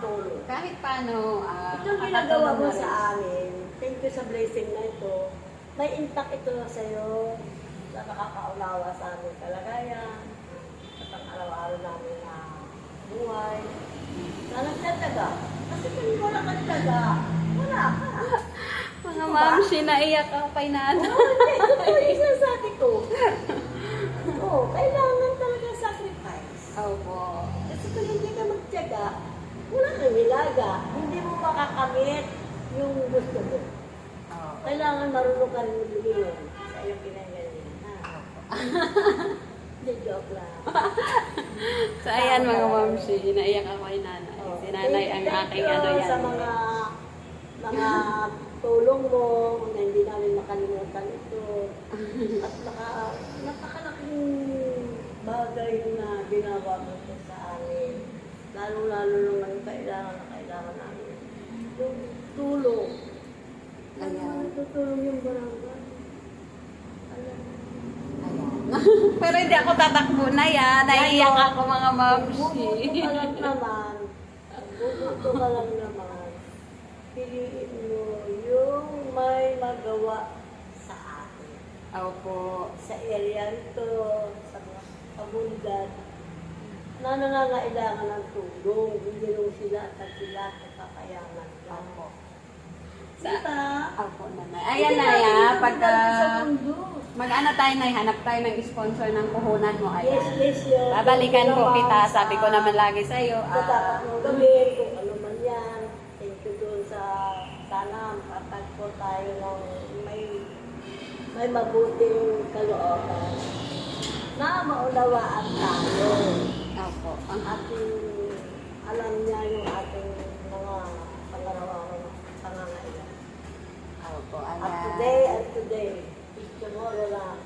makatulong. Kahit paano, Itong ginagawa mo sa amin, thank you sa blessing na ito. May impact ito sa'yo na nakakaunawa sa aming kalagayan at ang araw-araw namin na buhay. Na nagtataga. Kasi kung wala ka nagtaga, wala ka. Mga mamsi, naiyak ka kay nanay. Oo, hindi. Ito po yung sinasabi ko. Oo, kailangan talaga sacrifice. Opo. Kasi kung hindi ka magtyaga, wala kang nilaga. Hindi mo makakamit yung gusto mo. Kailangan marunong ka rin magbigay sa iyong pinanggalingan. Hindi, joke lang. So, ayan mga mamsi, naiyak ako kay nanay. Si nanay ang aking ano yan. Sa mga tulong mo na hindi namin makalimutan ito. At napakalaking bagay na ginawa mo ito sa amin. Lalo-lalo naman kailangan na kailangan namin. Yung tulong. Ayan. Tutulong yung barangay. Alam. Pero hindi ako tatakbo na yan. Naiiyak ako mga mamsi. Bubuto ka lang naman. Bubuto ka lang naman. Piliin mo yung may magawa sa atin. Opo. Sa area ito, sa mga kabundan, na nangangailangan ng tulong. Hindi lang sila at sila kakayanan lang. Opo. Diba? Opo naman. Ayan na ya, pagka mag-ano tayo na, hanap tayo ng sponsor ng puhunan mo. Ayan. Yes, yun. Babalikan po kita. Sabi ko naman lagi sa'yo. Sa dapat mong gawin, kung ano man yan. Thank you doon sa sana makatagpo tayo ng may mabuting kalooban na maunawaan tayo. Opo. Ang ating, alam niya yung ating mga pangarawan pangangailan. Opo, At ayan. today, is tomorrow lang.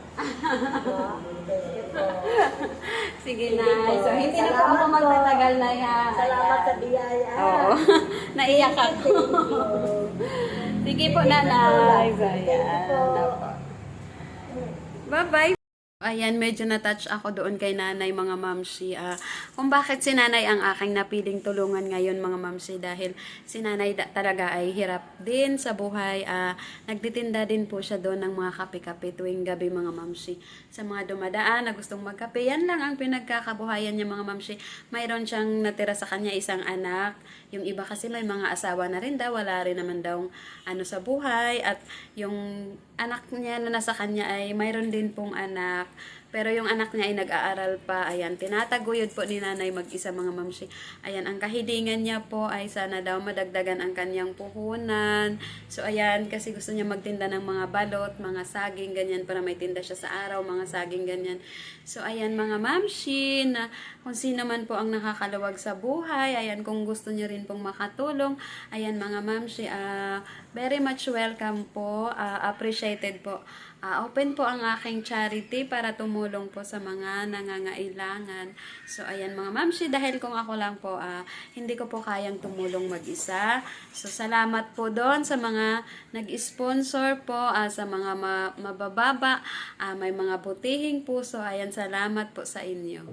Thank you po. Sige Sige na. po. So, hindi na po Salamat ako po. magtatagal na yan. Salamat sa Ayan. biyaya. Oo. Naiyak ako. Sige po, nanay. So, ayan. Bye-bye. Ayan, medyo na-touch ako doon kay nanay, mga mamsi. Kung bakit si nanay ang aking napiling tulungan ngayon, mga mamsi, dahil si nanay talaga ay hirap din sa buhay. Nagtitinda din po siya doon ng mga kape-kape tuwing gabi, mga mamsi. Sa mga dumadaan na gustong magkape, yan lang ang pinagkakabuhayan niya, mga mamsi. Mayroon siyang natira sa kanya isang anak. Yung iba kasi may mga asawa na rin daw, wala rin naman daw ano sa buhay. At yung anak niya na nasa kanya ay mayroon din pong anak. Pero yung anak niya ay nag-aaral pa. Ayan, tinataguyod po ni nanay mag-isa, mga mamsi. Ayan, ang kahilingan niya po ay sana daw madagdagan ang kanyang puhunan. So, ayan, kasi gusto niya magtinda ng mga balot, mga saging, ganyan, para may tinda siya sa araw, mga saging, ganyan. So, ayan, mga mamsi, na kung sino man po ang nakakaluwag sa buhay, ayan, kung gusto niyo rin pong makatulong, ayan, mga mamsi, very much welcome po, appreciated po. Open po ang aking charity para tumulong po sa mga nangangailangan. So, ayan mga mamsi, dahil kung ako lang po, hindi ko po kayang tumulong mag-isa. So, salamat po doon sa mga nag-sponsor po, sa mga mabababa, may mga butihing puso. Ayan, salamat po sa inyo.